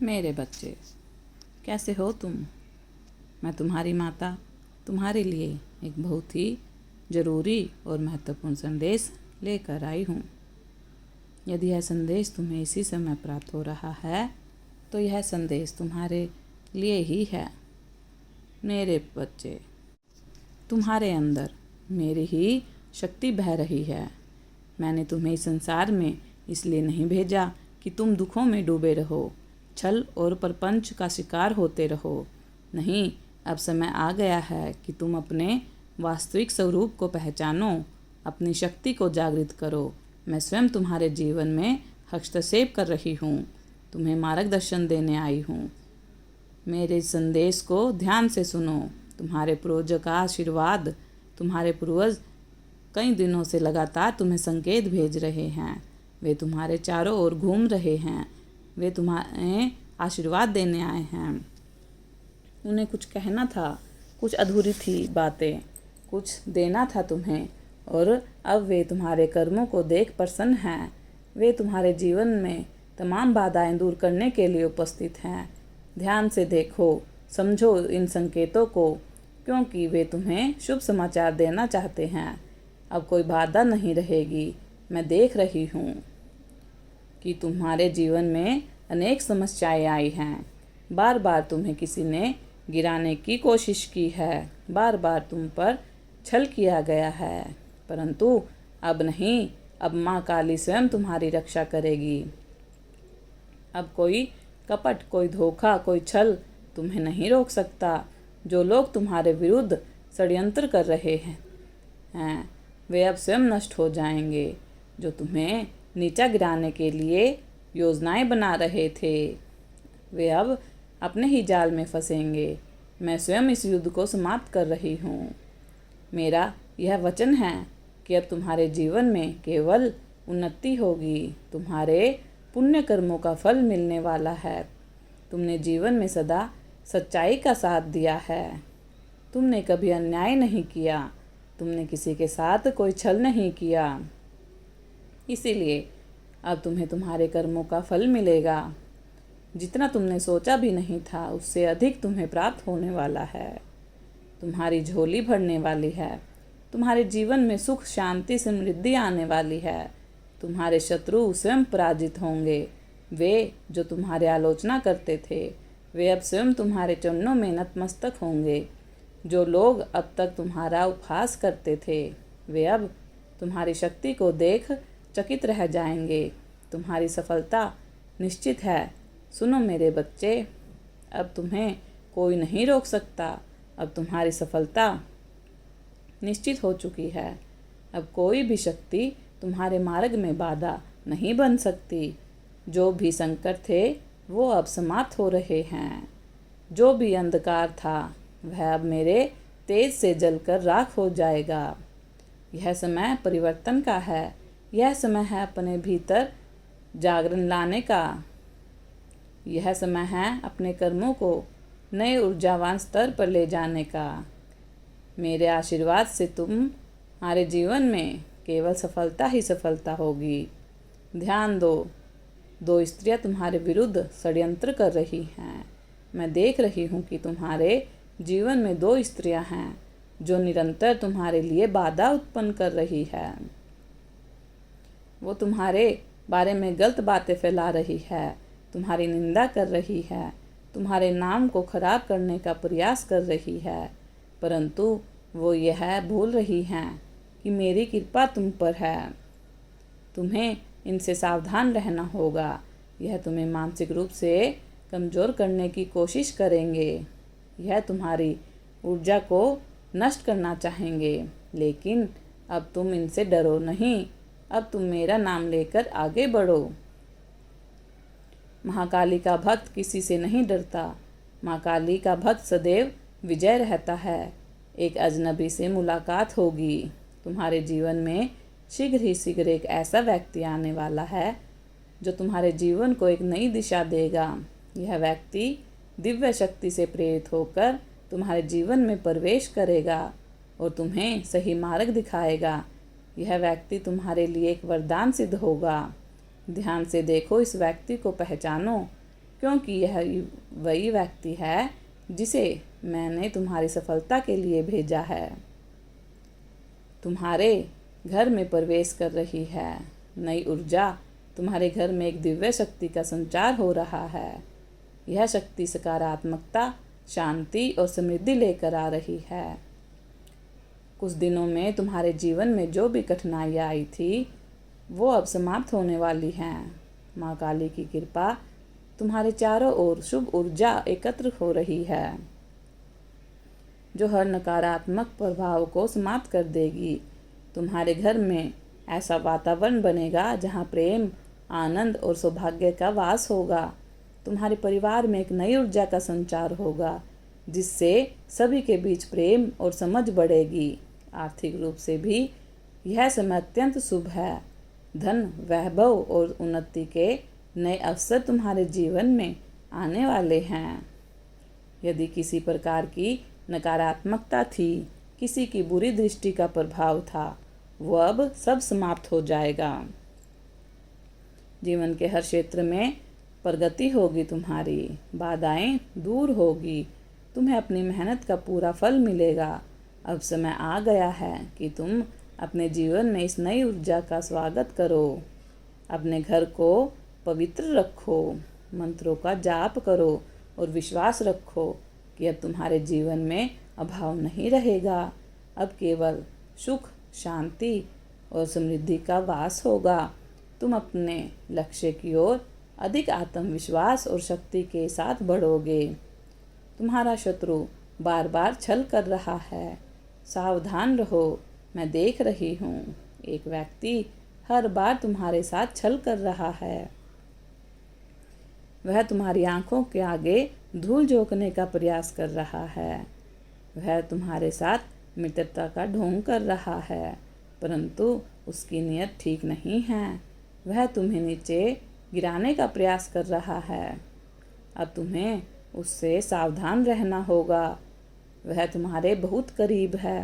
मेरे बच्चे, कैसे हो तुम? मैं तुम्हारी माता तुम्हारे लिए एक बहुत ही ज़रूरी और महत्वपूर्ण संदेश लेकर आई हूँ। यदि यह संदेश तुम्हें इसी समय प्राप्त हो रहा है तो यह संदेश तुम्हारे लिए ही है। मेरे बच्चे, तुम्हारे अंदर मेरी ही शक्ति बह रही है। मैंने तुम्हें इस संसार में इसलिए नहीं भेजा कि तुम दुखों में डूबे रहो, छल और प्रपंच का शिकार होते रहो। नहीं, अब समय आ गया है कि तुम अपने वास्तविक स्वरूप को पहचानो, अपनी शक्ति को जागृत करो। मैं स्वयं तुम्हारे जीवन में हस्तक्षेप कर रही हूँ, तुम्हें मार्गदर्शन देने आई हूँ। मेरे संदेश को ध्यान से सुनो। तुम्हारे पूर्वजों का आशीर्वाद, तुम्हारे पूर्वज कई दिनों से लगातार तुम्हें संकेत भेज रहे हैं। वे तुम्हारे चारों ओर घूम रहे हैं। वे तुम्हें आशीर्वाद देने आए हैं। उन्हें कुछ कहना था, कुछ अधूरी थी बातें, कुछ देना था तुम्हें, और अब वे तुम्हारे कर्मों को देख प्रसन्न हैं। वे तुम्हारे जीवन में तमाम बाधाएं दूर करने के लिए उपस्थित हैं। ध्यान से देखो, समझो इन संकेतों को, क्योंकि वे तुम्हें शुभ समाचार देना चाहते हैं। अब कोई बाधा नहीं रहेगी। मैं देख रही हूँ कि तुम्हारे जीवन में अनेक समस्याएं आई हैं। बार बार तुम्हें किसी ने गिराने की कोशिश की है, बार बार तुम पर छल किया गया है, परंतु अब नहीं, अब माँ काली स्वयं तुम्हारी रक्षा करेगी। अब कोई कपट, कोई धोखा, कोई छल तुम्हें नहीं रोक सकता। जो लोग तुम्हारे विरुद्ध षड्यंत्र कर रहे हैं वे अब स्वयं नष्ट हो जाएंगे। जो तुम्हें नीचा गिराने के लिए योजनाएं बना रहे थे, वे अब अपने ही जाल में फंसेंगे। मैं स्वयं इस युद्ध को समाप्त कर रही हूँ। मेरा यह वचन है कि अब तुम्हारे जीवन में केवल उन्नति होगी। तुम्हारे पुण्य कर्मों का फल मिलने वाला है। तुमने जीवन में सदा सच्चाई का साथ दिया है। तुमने कभी अन्याय नहीं किया। तुमने किसी के साथ कोई छल नहीं किया। इसीलिए अब तुम्हें तुम्हारे कर्मों का फल मिलेगा। जितना तुमने सोचा भी नहीं था, उससे अधिक तुम्हें प्राप्त होने वाला है। तुम्हारी झोली भरने वाली है। तुम्हारे जीवन में सुख, शांति, समृद्धि आने वाली है। तुम्हारे शत्रु स्वयं पराजित होंगे। वे जो तुम्हारे आलोचना करते थे, वे अब स्वयं तुम्हारे चरणों में नतमस्तक होंगे। जो लोग अब तक तुम्हारा उपहास करते थे, वे अब तुम्हारी शक्ति को देख चकित रह जाएंगे। तुम्हारी सफलता निश्चित है। सुनो मेरे बच्चे, अब तुम्हें कोई नहीं रोक सकता। अब तुम्हारी सफलता निश्चित हो चुकी है। अब कोई भी शक्ति तुम्हारे मार्ग में बाधा नहीं बन सकती। जो भी संकट थे वो अब समाप्त हो रहे हैं। जो भी अंधकार था वह अब मेरे तेज से जलकर राख हो जाएगा। यह समय परिवर्तन का है। यह समय है अपने भीतर जागरण लाने का। यह समय है अपने कर्मों को नए ऊर्जावान स्तर पर ले जाने का। मेरे आशीर्वाद से तुम्हारे जीवन में केवल सफलता ही सफलता होगी। ध्यान दो, दो स्त्रियां तुम्हारे विरुद्ध षड्यंत्र कर रही हैं। मैं देख रही हूँ कि तुम्हारे जीवन में दो स्त्रियां हैं जो निरंतर तुम्हारे लिए बाधा उत्पन्न कर रही है। वो तुम्हारे बारे में गलत बातें फैला रही है, तुम्हारी निंदा कर रही है, तुम्हारे नाम को खराब करने का प्रयास कर रही है, परंतु वो यह भूल रही हैं कि मेरी कृपा तुम पर है। तुम्हें इनसे सावधान रहना होगा। यह तुम्हें मानसिक रूप से कमज़ोर करने की कोशिश करेंगे। यह तुम्हारी ऊर्जा को नष्ट करना चाहेंगे, लेकिन अब तुम इनसे डरो नहीं। अब तुम मेरा नाम लेकर आगे बढ़ो। महाकाली का भक्त किसी से नहीं डरता। माँ काली का भक्त सदैव विजय रहता है। एक अजनबी से मुलाकात होगी। तुम्हारे जीवन में शीघ्र ही शीघ्र एक ऐसा व्यक्ति आने वाला है जो तुम्हारे जीवन को एक नई दिशा देगा। यह व्यक्ति दिव्य शक्ति से प्रेरित होकर तुम्हारे जीवन में प्रवेश करेगा और तुम्हें सही मार्ग दिखाएगा। यह व्यक्ति तुम्हारे लिए एक वरदान सिद्ध होगा। ध्यान से देखो, इस व्यक्ति को पहचानो। क्योंकि यह वही व्यक्ति है जिसे मैंने तुम्हारी सफलता के लिए भेजा है। तुम्हारे घर में प्रवेश कर रही है नई ऊर्जा। तुम्हारे घर में एक दिव्य शक्ति का संचार हो रहा है। यह शक्ति सकारात्मकता, शांति और समृद्धि लेकर आ रही है। कुछ दिनों में तुम्हारे जीवन में जो भी कठिनाइयाँ आई थी वो अब समाप्त होने वाली हैं। माँ काली की कृपा, तुम्हारे चारों ओर शुभ ऊर्जा एकत्र हो रही है जो हर नकारात्मक प्रभाव को समाप्त कर देगी। तुम्हारे घर में ऐसा वातावरण बनेगा जहाँ प्रेम, आनंद और सौभाग्य का वास होगा। तुम्हारे परिवार में एक नई ऊर्जा का संचार होगा जिससे सभी के बीच प्रेम और समझ बढ़ेगी। आर्थिक रूप से भी यह समय अत्यंत शुभ है। धन, वैभव और उन्नति के नए अवसर तुम्हारे जीवन में आने वाले हैं। यदि किसी प्रकार की नकारात्मकता थी, किसी की बुरी दृष्टि का प्रभाव था, वो अब सब समाप्त हो जाएगा। जीवन के हर क्षेत्र में प्रगति होगी। तुम्हारी बाधाएं दूर होगी। तुम्हें अपनी मेहनत का पूरा फल मिलेगा। अब समय आ गया है कि तुम अपने जीवन में इस नई ऊर्जा का स्वागत करो। अपने घर को पवित्र रखो, मंत्रों का जाप करो और विश्वास रखो कि अब तुम्हारे जीवन में अभाव नहीं रहेगा। अब केवल सुख, शांति और समृद्धि का वास होगा। तुम अपने लक्ष्य की ओर अधिक आत्मविश्वास और शक्ति के साथ बढ़ोगे। तुम्हारा शत्रु बार बार छल कर रहा है। सावधान रहो, मैं देख रही हूँ। एक व्यक्ति हर बार तुम्हारे साथ छल कर रहा है। वह तुम्हारी आंखों के आगे धूल झोंकने का प्रयास कर रहा है। वह तुम्हारे साथ मित्रता का ढोंग कर रहा है, परंतु उसकी नीयत ठीक नहीं है। वह तुम्हें नीचे गिराने का प्रयास कर रहा है। अब तुम्हें उससे सावधान रहना होगा। वह तुम्हारे बहुत करीब है।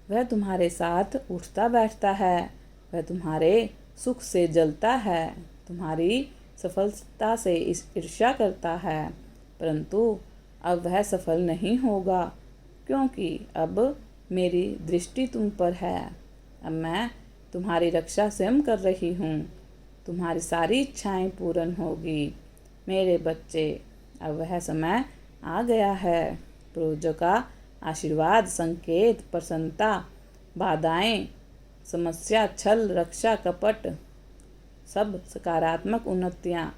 वह तुम्हारे साथ उठता बैठता है। वह तुम्हारे सुख से जलता है, तुम्हारी सफलता से ईर्ष्या करता है, परंतु अब वह सफल नहीं होगा क्योंकि अब मेरी दृष्टि तुम पर है। अब मैं तुम्हारी रक्षा स्वयं कर रही हूँ। तुम्हारी सारी इच्छाएं पूर्ण होगी मेरे बच्चे। अब वह समय आ गया है। पूर्वजों का आशीर्वाद, संकेत, प्रसन्नता, बाधाएं, समस्या, छल, रक्षा, कपट, सब सकारात्मक उन्नतियाँ,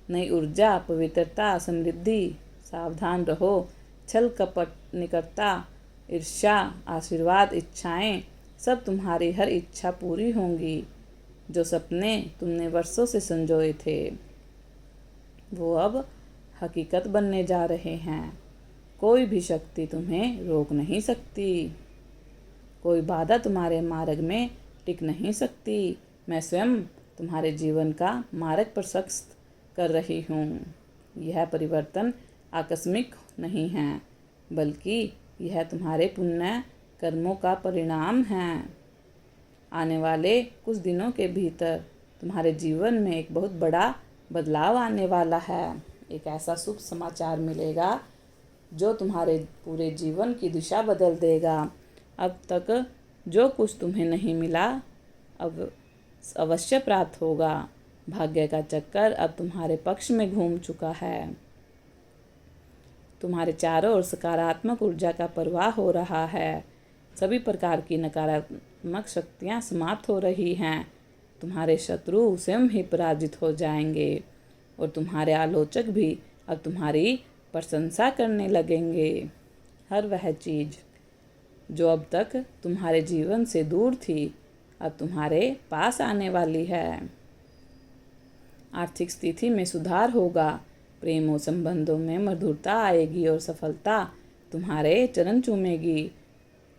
नई ऊर्जा, पवित्रता, समृद्धि। सावधान रहो, छल, कपट, निकटता, ईर्ष्या, आशीर्वाद, इच्छाएं, सब तुम्हारी हर इच्छा पूरी होंगी। जो सपने तुमने वर्षों से संजोए थे वो अब हकीकत बनने जा रहे हैं। कोई भी शक्ति तुम्हें रोक नहीं सकती। कोई बाधा तुम्हारे मार्ग में टिक नहीं सकती। मैं स्वयं तुम्हारे जीवन का मार्ग प्रशस्त कर रही हूँ। यह परिवर्तन आकस्मिक नहीं है, बल्कि यह तुम्हारे पुण्य कर्मों का परिणाम है। आने वाले कुछ दिनों के भीतर तुम्हारे जीवन में एक बहुत बड़ा बदलाव आने वाला है। एक ऐसा शुभ समाचार मिलेगा जो तुम्हारे पूरे जीवन की दिशा बदल देगा। अब तक जो कुछ तुम्हें नहीं मिला अब अवश्य प्राप्त होगा। भाग्य का चक्कर अब तुम्हारे पक्ष में घूम चुका है। तुम्हारे चारों ओर सकारात्मक ऊर्जा का प्रवाह हो रहा है। सभी प्रकार की नकारात्मक शक्तियाँ समाप्त हो रही हैं। तुम्हारे शत्रु स्वयं ही पराजित हो जाएंगे और तुम्हारे आलोचक भी अब तुम्हारी प्रशंसा करने लगेंगे। हर वह चीज़ जो अब तक तुम्हारे जीवन से दूर थी अब तुम्हारे पास आने वाली है। आर्थिक स्थिति में सुधार होगा। प्रेम और संबंधों में मधुरता आएगी और सफलता तुम्हारे चरण चूमेगी।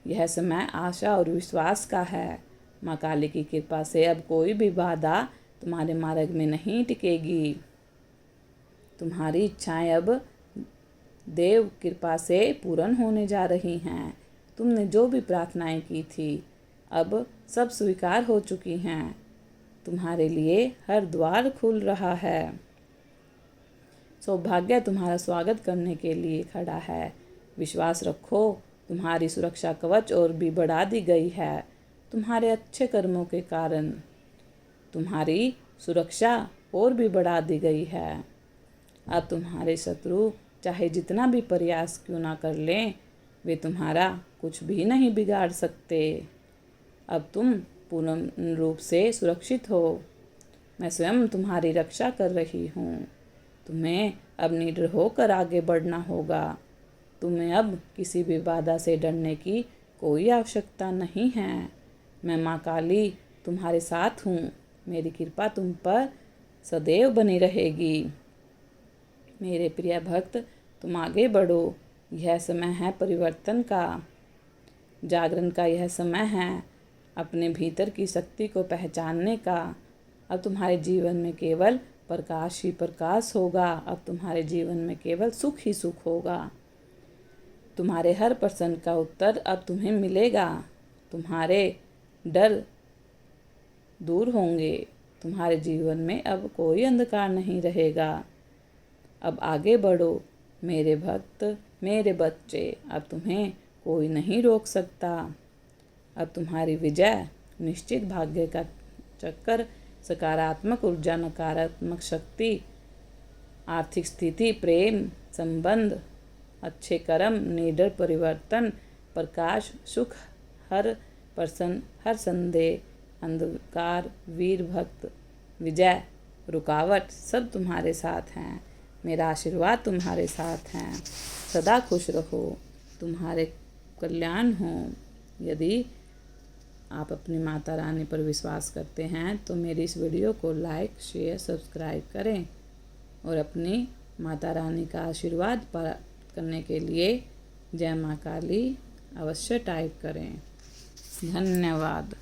यह समय आशा और विश्वास का है। माँ काली की कृपा से अब कोई भी बाधा तुम्हारे मार्ग में नहीं टिकेगी। तुम्हारी इच्छाएं अब देव कृपा से पूर्ण होने जा रही हैं। तुमने जो भी प्रार्थनाएं की थी अब सब स्वीकार हो चुकी हैं। तुम्हारे लिए हर द्वार खुल रहा है। सौभाग्य तुम्हारा स्वागत करने के लिए खड़ा है। विश्वास रखो, तुम्हारी सुरक्षा कवच और भी बढ़ा दी गई है। तुम्हारे अच्छे कर्मों के कारण तुम्हारी सुरक्षा और भी बढ़ा दी गई है। अब तुम्हारे शत्रु चाहे जितना भी प्रयास क्यों ना कर लें, वे तुम्हारा कुछ भी नहीं बिगाड़ सकते। अब तुम पूर्ण रूप से सुरक्षित हो। मैं स्वयं तुम्हारी रक्षा कर रही हूँ। तुम्हें अब निडर होकर आगे बढ़ना होगा। तुम्हें अब किसी भी बाधा से डरने की कोई आवश्यकता नहीं है। मैं माँ काली तुम्हारे साथ हूँ। मेरी कृपा तुम पर सदैव बनी रहेगी। मेरे प्रिय भक्त, तुम आगे बढ़ो। यह समय है परिवर्तन का, जागरण का यह समय है, अपने भीतर की शक्ति को पहचानने का। अब तुम्हारे जीवन में केवल प्रकाश ही प्रकाश होगा। अब तुम्हारे जीवन में केवल सुख ही सुख होगा। तुम्हारे हर प्रश्न का उत्तर अब तुम्हें मिलेगा। तुम्हारे डर दूर होंगे। तुम्हारे जीवन में अब कोई अंधकार नहीं रहेगा। अब आगे बढ़ो मेरे भक्त, मेरे बच्चे। अब तुम्हें कोई नहीं रोक सकता। अब तुम्हारी विजय निश्चित। भाग्य का चक्कर, सकारात्मक ऊर्जा, नकारात्मक शक्ति, आर्थिक स्थिति, प्रेम संबंध, अच्छे कर्म, निडर परिवर्तन, प्रकाश, सुख, हर प्रसन्न, हर संदेह, अंधकार, वीर भक्त, विजय, रुकावट, सब तुम्हारे साथ हैं। मेरा आशीर्वाद तुम्हारे साथ हैं। सदा खुश रहो, तुम्हारे कल्याण हो। यदि आप अपनी माता रानी पर विश्वास करते हैं तो मेरी इस वीडियो को लाइक, शेयर, सब्सक्राइब करें और अपनी माता रानी का आशीर्वाद प्राप्त करने के लिए जय माँ काली अवश्य टाइप करें। धन्यवाद।